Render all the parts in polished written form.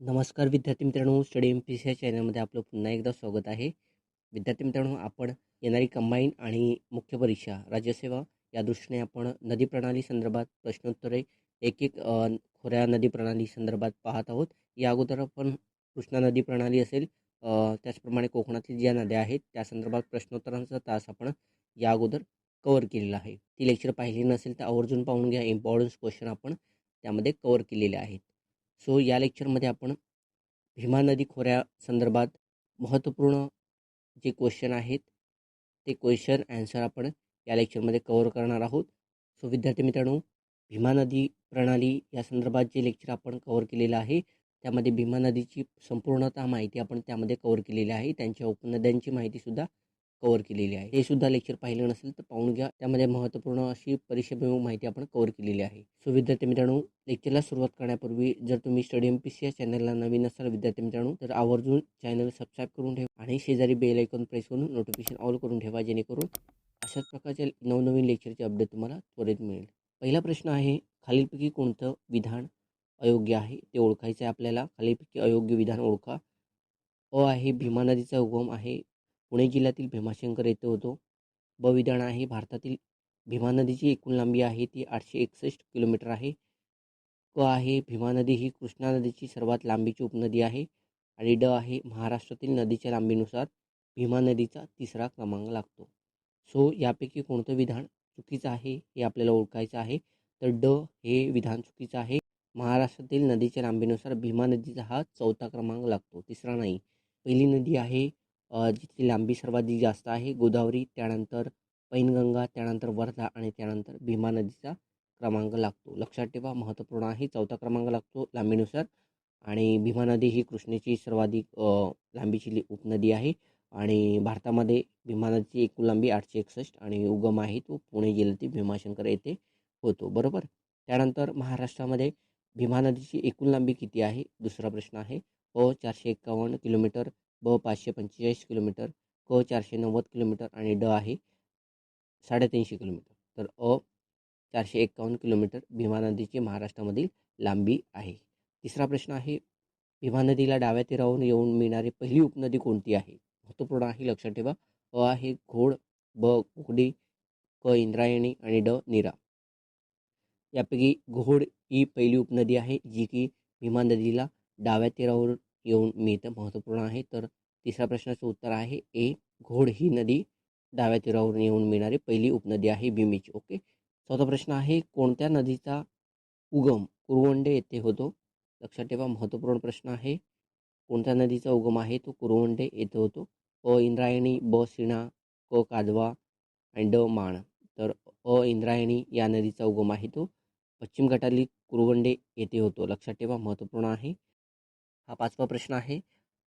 नमस्कार विद्यार्थी मित्रांनो, स्टडी एम-पी-सी या चॅनलमध्ये आपलं पुन्हा एकदा स्वागत आहे. विद्यार्थी मित्रांनो, आपण येणारी कंबाईन आणि मुख्य परीक्षा राज्यसेवा या दृष्टीने आपण नदी प्रणाली संदर्भात प्रश्नोत्तरे एक खोऱ्या नदी प्रणाली संदर्भात पाहत आहोत. या अगोदर आपण कृष्णा नदी प्रणाली असेल, त्याचप्रमाणे कोकणातील ज्या नद्या आहेत त्या संदर्भात प्रश्नोत्तरांचा तास आपण या अगोदर कव्हर केलेला आहे. ती लेक्चर पाहिली नसेल तर आवर्जून पाहून घ्या. इम्पॉर्टन्स क्वेश्चन आपण त्यामध्ये कव्हर केलेले आहेत. सो या लेक्चरमध्ये आपण भीमा नदी खोऱ्या संदर्भात महत्त्वपूर्ण जे क्वेश्चन आहेत ते क्वेश्चन ॲन्सर आपण या लेक्चरमध्ये कव्हर करणार आहोत. सो विद्यार्थी मित्रांनो, भीमा नदी प्रणाली या संदर्भात जे लेक्चर आपण कव्हर केलेलं आहे त्यामध्ये भीमा नदीची संपूर्णतः माहिती आपण त्यामध्ये कव्हर केलेली आहे. त्यांच्या उपनद्यांची माहितीसुद्धा कव्हर केलेली आहे. हे सुद्धा लेक्चर पाहिलं नसेल तर पाहून घ्या. त्यामध्ये महत्त्वपूर्ण अशी परीक्षेभिमुख माहिती आपण कव्हर केलेली आहे. सो विद्यार्थी मित्रांनो, लेक्चरला सुरुवात करण्यापूर्वी जर तुम्ही स्टडी एम-पी-सी या चॅनलला नवीन असाल विद्यार्थी मित्रांनो, तर आवर्जून चॅनल सबस्क्राईब करून ठेवा आणि शेजारी बेल आयकॉन प्रेस करून नोटिफिकेशन ऑल करून ठेवा, जेणेकरून अशाच प्रकारचे नवनवीन लेक्चरचे अपडेट तुम्हाला त्वरित मिळेल. पहिला प्रश्न आहे, खालीलपैकी कोणतं विधान अयोग्य आहे ते ओळखायचं आहे आपल्याला. खालीलपैकी अयोग्य विधान ओळखा. आहे भीमा नदीचा उगम आहे पुणे जिल्ह्यातील भीमाशंकर येथे होतो. ब विधान आहे, भारतातील भीमा नदीची एकूण लांबी आहे ती 861 किलोमीटर आहे. क आहे, भीमा नदी ही कृष्णा नदीची सर्वात लांबीची उपनदी आहे. आणि ड आहे, महाराष्ट्रातील नदीच्या लांबीनुसार भीमा नदीचा तिसरा क्रमांक लागतो. सो यापैकी कोणतं विधान चुकीचं आहे हे आपल्याला ओळखायचं आहे. तर ड हे विधान चुकीचं आहे. महाराष्ट्रातील नदीच्या लांबीनुसार भीमा नदीचा हा चौथा क्रमांक लागतो, तिसरा नाही. पहिली नदी आहे जिथली लांबी सर्वाधिक जास्त आहे गोदावरी, त्यानंतर पैनगंगा, त्यानंतर वर्धा आणि त्यानंतर भीमा नदीचा क्रमांक लागतो. लक्षात ठेवा, महत्त्वपूर्ण आहे. चौथा क्रमांक लागतो लांबीनुसार. आणि भीमा नदी ही कृष्णेची सर्वाधिक लांबीची उपनदी आहे. आणि भारतामध्ये भीमा नदीची एकूण लांबी 861 आणि उगम आहे तो पुणे जिल्ह्यातील भीमाशंकर येथे होतो. बरोबर. त्यानंतर महाराष्ट्रामध्ये भीमा नदीची एकूण लांबी किती आहे? दुसरा प्रश्न आहे. 451 किलोमीटर, ब 545 किलोमीटर, क 490 किलोमीटर आणि ड आहे 350 किलोमीटर. तर 451 किलोमीटर भीमा नदीची महाराष्ट्रामधील लांबी आहे. तिसरा प्रश्न आहे, भीमा नदीला डाव्या तीरावरून येऊन मिळणारी पहिली उपनदी कोणती आहे? महत्त्वपूर्ण आहे, लक्षात ठेवा. आहे घोड, ब कुकडी, क इंद्रायणी आणि ड नीरा. यापैकी घोड ही पहिली उपनदी आहे जी की भीमा नदीला डाव्या तीरावरून येऊन मिळतं. महत्त्वपूर्ण आहे. तर तिसऱ्या प्रश्नाचं उत्तर आहे ए, घोड ही नदी डाव्या तीरावरून येऊन मिळणारी पहिली उपनदी आहे भीमेची. ओके. चौथा प्रश्न आहे, कोणत्या नदीचा उगम कुरवंडे येथे होतो? लक्षात ठेवा, महत्त्वपूर्ण प्रश्न आहे. कोणत्या नदीचा उगम आहे तो कुरवंडे येथे होतो? इंद्रायणी, ब सीना, क कादवा आणि ड माण. तर इंद्रायणी या नदीचा उगम आहे तो पश्चिम घाटातील कुरवंडे येथे होतो. लक्षात ठेवा, महत्त्वपूर्ण आहे. हा पाचवा प्रश्न आहे.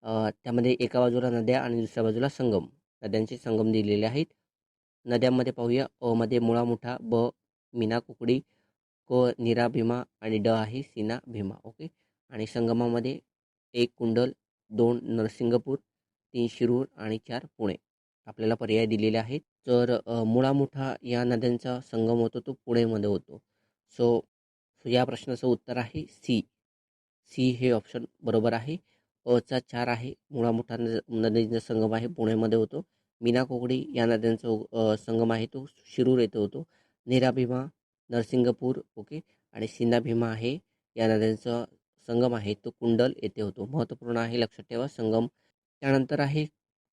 त्यामध्ये एका बाजूला नद्या आणि दुसऱ्या बाजूला संगम, नद्यांचे संगम दिलेले आहेत. नद्यांमध्ये पाहूया. मध्ये मुळा मुठा, ब मीना कुकडी, क नीरा भीमा आणि ड आहे सीना भीमा. ओके. आणि संगमामध्ये 1 कुंडल, 2 नरसिंगपूर, 3 शिरूर आणि 4 पुणे आपल्याला पर्याय दिलेले आहेत. तर मुळा मुठा या नद्यांचा संगम होतो तो पुणेमध्ये होतो. सो या प्रश्नाचं उत्तर आहे सी. सी हे ऑप्शन बरोबर आहे. अचा 4 आहे, मुळा मुठा नदीचा संगम आहे पुण्यामध्ये होतो. मीना कोकडी या नद्यांचा संगम आहे तो शिरूर येथे होतो. नीरा भीमा नरसिंगपूर, ओके, आणि सिंधा भीमा आहे या नद्यांचा संगम आहे तो कुंडल येथे होतो. महत्त्वपूर्ण आहे, लक्षात ठेवा संगम. त्यानंतर आहे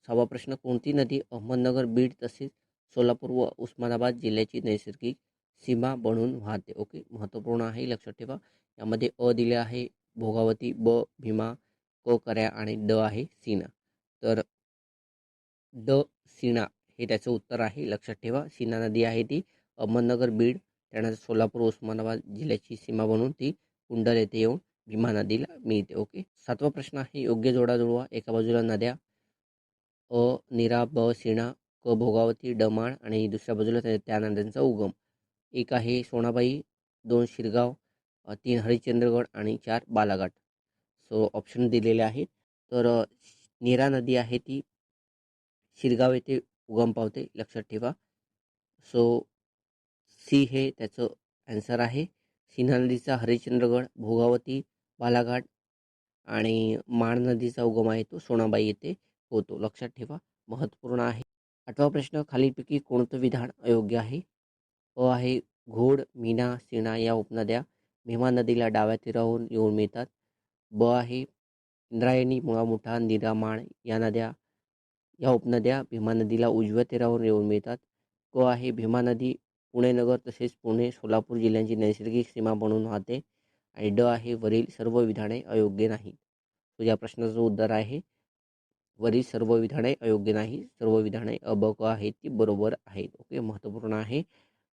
6वा प्रश्न, कोणती नदी अहमदनगर, बीड तसेच सोलापूर व उस्मानाबाद जिल्ह्याची नैसर्गिक सीमा बनून वाहते? ओके, महत्त्वपूर्ण आहे, लक्षात ठेवा. यामध्ये दिले आहे भोगावती, ब भीमा, क करया आणि ड आहे सीना. तर ड सीना हे त्याचं उत्तर आहे. लक्षात ठेवा, सीना नदी आहे ती अहमदनगर, बीड, त्यानंतर सोलापूर उस्मानाबाद जिल्ह्याची सीमा बनून ती कुंडल येथे येऊन भीमा नदीला मिळते. ओके. 7वा प्रश्न आहे, योग्य जोडा जुळवा. एका बाजूला नद्या नीरा, ब सीना, क भोगावती, ड माण आणि दुसऱ्या बाजूला त्या नद्यांचा उगम. 1 आहे सोनाबाई, 2 शिरगाव, 3 हरिश्चंद्रगड आणि 4 बालाघाट. सो ऑप्शन दिलेले आहेत. तर नीरा नदी आहे ती शिरगाव येथे उगम पावते, लक्षात ठेवा. सो सी हे त्याचं ॲन्सर आहे. सिन्हा नदीचा हरिश्चंद्रगड, भोगावती, बालाघाट आणि माण नदीचा उगम आहे तो सोनाबाई येथे होतो. लक्षात ठेवा, महत्त्वपूर्ण आहे. 8वा प्रश्न, खालीलपैकी कोणतं विधान अयोग्य आहे? अ आहे घोड, मीना, सीना या उपनद्या भीमा नदीला डाव्या तीरावरून येऊन मिळतात. ब आहे इंद्रायणी, मुळा, मुठा, नीरा, माण या नद्या या उपनद्या भीमा नदीला उजव्या तीरावरून येऊन मिळतात. क आहे भीमा नदी पुणे नगर तसेच पुणे सोलापूर जिल्ह्यांची नैसर्गिक सीमा बनून वाहते. आणि ड आहे वरील सर्व विधाने अयोग्य नाहीत. तो या प्रश्नाचं उत्तर आहे वरील सर्व विधाने अयोग्य नाही. सर्व विधाने अ, ब, क आहेत ती बरोबर आहेत. ओके, महत्त्वपूर्ण आहे.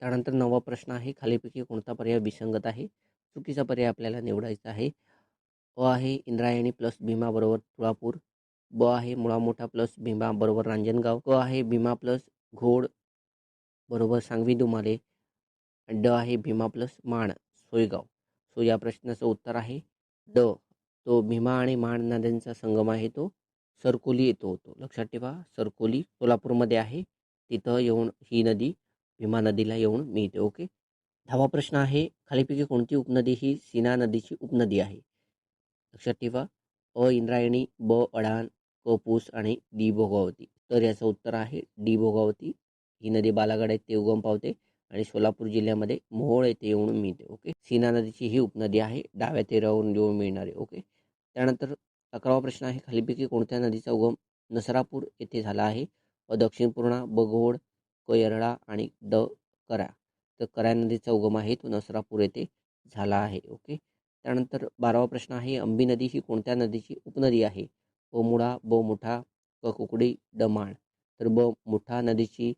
त्यानंतर 9वा प्रश्न आहे, खालीलपैकी कोणता पर्याय विसंगत आहे? चुकीचा पर्याय आपल्याला निवडायचा आहे. अ आहे इंद्रायणी प्लस भीमा बरोबर तुळापूर. ब आहे मुळा मोठा प्लस भीमा बरोबर रांजणगाव. क आहे भीमा प्लस घोड बरोबर सांगवी दुमाले. आणि ड आहे भीमा प्लस माण सोयगाव. सो या प्रश्नाचं उत्तर आहे ड. तो भीमा आणि माण नद्यांचा संगम आहे तो सरकोली येतो होतो. लक्षात ठेवा, सरकोली सोलापूरमध्ये आहे. तिथं येऊन ही नदी भीमा नदीला येऊन मिळते. ओके. 10वा प्रश्न आहे, खालीपैकी कोणती उपनदी ही सीना नदीची उपनदी आहे? लक्षात ठेवा, अ इंद्रायणी, ब अढाण, क पूस आणि डी भोगावती. तर याचं उत्तर आहे डी भोगावती. ही नदी बालाघाट येथे उगम पावते आणि सोलापूर जिल्ह्यामध्ये मोहोळ येथे येऊन मिळते. ओके. सीना नदीची ही उपनदी आहे, डाव्या तीरावरून येऊन मिळणारे. ओके. त्यानंतर 11वा प्रश्न आहे, खालीपैकी कोणत्या नदीचा उगम नसरापूर येथे झाला आहे? अ दक्षिण पूर्णा, ब घोड, क येरळा आणि ड करा. तर कऱ्हा नदीचा उगम आहे तो नसरापूर येथे झाला आहे. ओके. त्यानंतर 12वा प्रश्न आहे, अंबी नदी ही कोणत्या नदीची उपनदी आहे? अ मुळा, ब मुठा, क कुकडी, ड माण. तर ब मुठा नदीची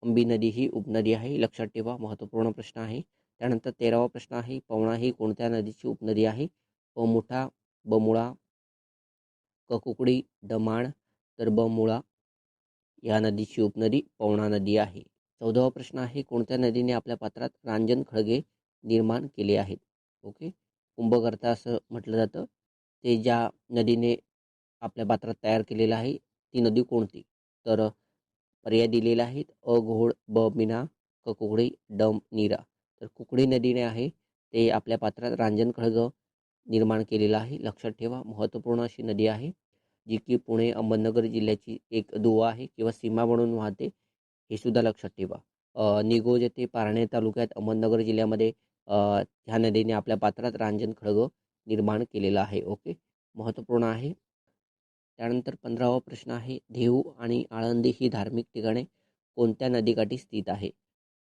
अंबी नदी ही उपनदी आहे. लक्षात ठेवा, महत्त्वपूर्ण प्रश्न आहे. त्यानंतर 13वा प्रश्न आहे, पवना ही कोणत्या नदीची उपनदी आहे? अ मुठा, ब मुळा, क कुकडी, ड माण. तर ब मुळा या नदीची उपनदी पवना नदी आहे. 14वा प्रश्न आहे, कोणत्या नदीने आपल्या पात्रात रांजण खळगे निर्माण केले आहेत? ओके. कुंभकर्ता असं म्हटलं जातं. ते ज्या नदीने आपल्या पात्रात तयार केलेलं आहे ती नदी कोणती? तर पर्याय दिलेले आहेत, अ घोड, ब मीना, क कुकडी, ड नीरा. तर कुकडी नदीने आहे ते आपल्या पात्रात रांजण खळग निर्माण केलेलं आहे. लक्षात ठेवा, महत्त्वपूर्ण अशी नदी आहे जी की पुणे अहमदनगर जिल्ह्याची एक दुवा आहे किंवा सीमा म्हणून वाहते. हे सुद्धा लक्षात ठेवा. निगोज येथे पारणे तालुक्यात अहमदनगर जिल्ह्यामध्ये ह्या नदीने आपल्या पात्रात रांजण खळग निर्माण केलेला आहे. ओके, महत्त्वपूर्ण आहे. त्यानंतर 15वा प्रश्न आहे, देहू आणि आळंदी ही धार्मिक ठिकाणे कोणत्या नदीकाठी स्थित आहे?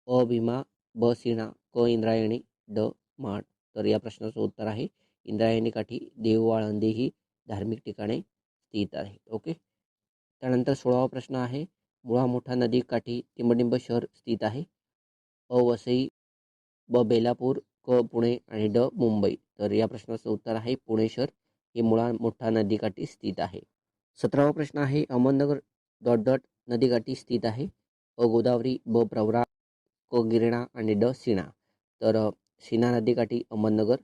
अ भीमा, ब सीना, क इंद्रायणी, ड माण. तर या प्रश्नाचं उत्तर आहे इंद्रायणी काठी देहू आळंदी ही धार्मिक ठिकाणे स्थित आहे. ओके. त्यानंतर 16वा प्रश्न आहे, मुळा मुठा नदी काठी तिंबडिंब शहर स्थित आहे? अ वसई, ब बेलापूर, क पुणे आणि ड मुंबई. तर या प्रश्नाचं उत्तर आहे पुणे शहर हे मुळा मुठा नदीकाठी स्थित आहे. 17वा प्रश्न आहे, अहमदनगर डॉट डॉट नदीकाठी स्थित आहे? अ गोदावरी, ब प्रवरा, क गिरणा आणि ड सीना. तर सीना नदीकाठी अहमदनगर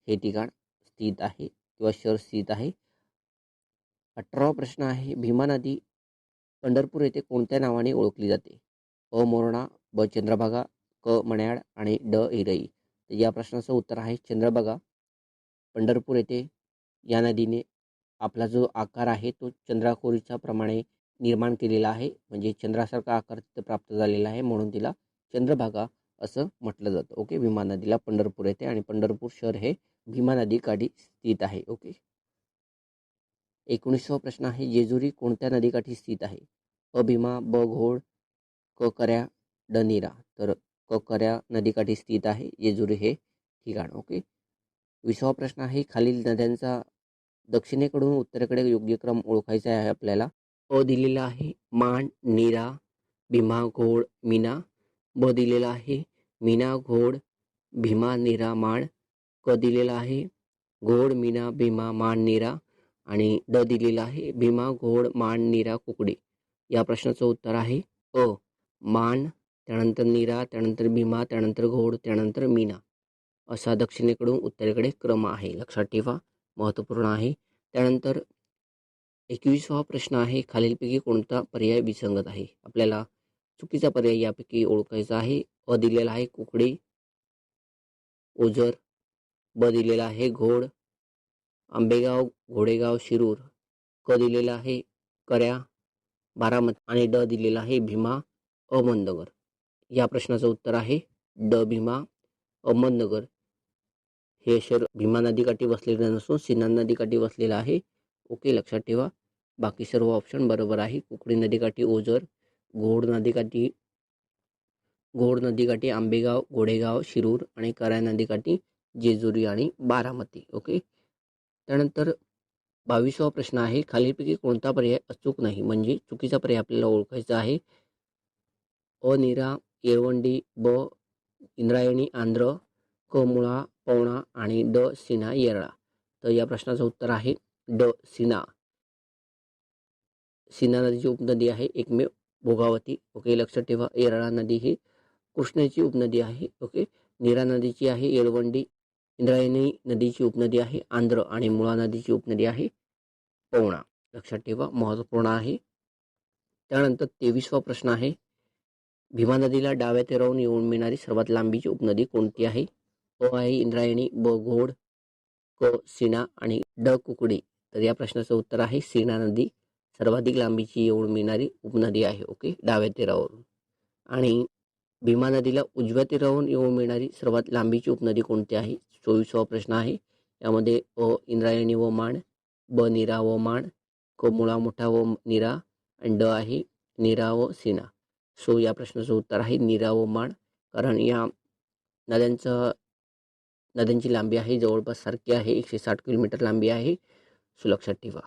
हे ठिकाण स्थित आहे किंवा शहर स्थित आहे. 18वा प्रश्न आहे, भीमा नदी पंढरपूर येथे कोणत्या नावाने ओळखली जाते? अ मोरणा, ब चंद्रभागा, क मण्याड आणि ड इरई. तर या प्रश्नाचं उत्तर आहे चंद्रभागा. पंढरपूर येथे या नदीने आपला जो आकार आहे तो चंद्राकोरीच्या प्रमाणे निर्माण केलेला आहे. म्हणजे चंद्रासारखा आकार तिथं प्राप्त झालेला आहे, म्हणून तिला चंद्रभागा असं म्हटलं जातं. ओके. भीमा नदीला पंढरपूर येथे आणि पंढरपूर शहर हे भीमा नदी काठी स्थित आहे. ओके. 19वा प्रश्न आहे, जेजुरी कोणत्या नदीकाठी स्थित आहे? अ भीमा, ब घोड, क कऱ्या, ड नीरा. तर क कऱ्या नदीकाठी स्थित आहे जेजुरी हे ठिकाण. ओके. 20वा प्रश्न आहे, खालील नद्यांचा दक्षिणेकडून उत्तरेकडे योग्य क्रम ओळखायचा आहे आपल्याला. अ दिलेला आहे माण, नीरा, भीमा, घोड, मीना. ब दिलेला आहे मीना, घोड, भीमा, नीरा, माण. क दिलेला आहे घोड, मीना, भीमा, माण, नीरा. आणि ड दिलेला आहे भीमा, घोड, माण, नीरा, कुकडी. या प्रश्नाचं उत्तर आहे अ माण, त्यानंतर नीरा, त्यानंतर भीमा, त्यानंतर घोड, त्यानंतर मीना. असा दक्षिणेकडून उत्तरेकडे क्रम आहे. लक्षात ठेवा, महत्त्वपूर्ण आहे. त्यानंतर 21वा प्रश्न आहे, खालीलपैकी कोणता पर्याय विसंगत आहे? आपल्याला चुकीचा पर्याय यापैकी ओळखायचा आहे. अ दिलेला आहे कुकडी, ओझर. ब दिलेला आहे घोड, आंबेगाव, घोडेगाव, शिरूर. क दिलेला आहे कर्या, बारामती आणि ड दिलेला आहे भीमा, अहमदनगर. या प्रश्नाचं उत्तर आहे ड भीमा, अहमदनगर. हे शहर भीमा नदीकाठी वसलेलं नसून सीना नदीकाठी वसलेलं आहे. ओके, लक्षात ठेवा. बाकी सर्व ऑप्शन बरोबर आहे. कुकडी नदीकाठी ओझर, घोड नदीकाठी आंबेगाव, घोडेगाव, शिरूर आणि कऱ्हा नदीकाठी जेजुरी आणि बारामती. ओके, त्यानंतर 22वा प्रश्न आहे, खालीलपैकी कोणता पर्याय अचूक नाही, म्हणजे चुकीचा पर्याय आपल्याला ओळखायचा आहे. अ नीरा, येळवंडी, ब इंद्रायणी, आंध्र, क मुळा, पवना आणि ड सीना, येरळा. तर या प्रश्नाचं उत्तर आहे ड सीना. सीना नदीची उपनदी आहे एकमेव भोगावती. ओके, लक्षात ठेवा. येरळा नदी ही कृष्णेची उपनदी आहे. ओके, नीरा नदीची आहे येळवंडी, इंद्रायणी नदीची उपनदी आहे आंध्र आणि मुळा नदीची उपनदी आहे पवना. लक्षात ठेवा, महत्त्वपूर्ण आहे. त्यानंतर 23वा प्रश्न आहे, भीमा नदीला डाव्या तीरावरून येऊन मिळणारी सर्वात लांबीची उपनदी कोणती आहे? अ आहे इंद्रायणी, ब घोड, क सीना आणि ड कुकडी. तर या प्रश्नाचं उत्तर आहे सीना नदी सर्वाधिक लांबीची येऊन मिळणारी उपनदी आहे. ओके, डाव्या तीरावरून. आणि भीमा नदीला उजव्या तीरावरून येऊन मिळणारी सर्वात लांबीची उपनदी कोणती आहे? 24वा प्रश्न आहे. यामध्ये अ इंद्रायणी व माण, ब नीरा व माण, क मुळा मोठा व नीरा आणि ड आहे नीरा व सीना. सो या प्रश्नाचं उत्तर आहे नीरा व माण, कारण या नद्यांची लांबी आहे जवळपास सारखी आहे, 160 किलोमीटर लांबी आहे. सो लक्षात ठेवा.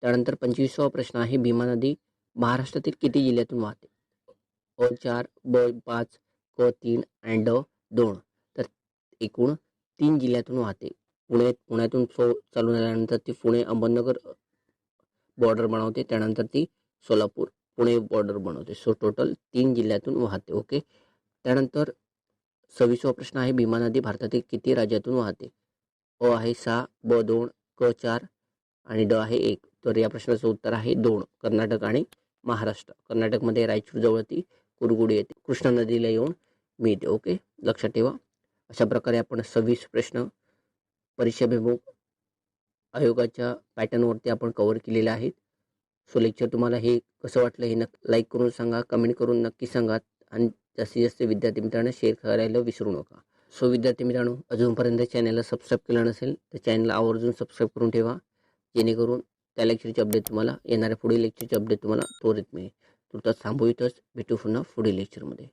त्यानंतर 25वा प्रश्न आहे, भीमा नदी महाराष्ट्रातील किती जिल्ह्यातून वाहते? अ 4, ब 5, क 3 आणि ड 2. तर एकूण 3 जिल्ह्यातून वाहते. पुण्यातून चालून आल्यानंतर ती पुणे अहमदनगर बॉर्डर बनवते, त्यानंतर ती सोलापूर पुणे बॉर्डर बनवते. सो टोटल 3 जिल्ह्यातून वाहते. ओके, त्यानंतर 26वा प्रश्न आहे, भीमा नदी भारतातील किती राज्यातून वाहते? अ आहे 6, ब 2, क 4 आणि ड आहे 1. तर या प्रश्नाचं उत्तर आहे 2, कर्नाटक आणि महाराष्ट्र. कर्नाटकमध्ये रायचूर जवळ ती कुरगुडी येते, कृष्णा नदीला येऊन मिळते. ओके, लक्षात ठेवा. अशा प्रकारे आपण 26 प्रश्न परीक्षाभिमुख आयोगाच्या पॅटर्नवरती आपण कव्हर केलेले आहेत. सो लेक्चर तुम्हाला हे कसं वाटलं हे लाईक करून सांगा, कमेंट करून नक्की सांगा आणि जास्तीत जास्त विद्यार्थी मित्रांना शेअर करायला विसरू नका. सो विद्यार्थी मित्रांनो, अजूनपर्यंत चॅनलला सबस्क्राईब केलं नसेल तर चॅनलला आवर्जून सबस्क्राईब करून ठेवा, जेणेकरून त्या लेक्चरची अपडेट तुम्हाला, येणाऱ्या पुढील लेक्चरची अपडेट तुम्हाला त्वरित मिळेल. तुर्तास थांबू इथंच, भेटू पुन्हा पुढील लेक्चरमध्ये.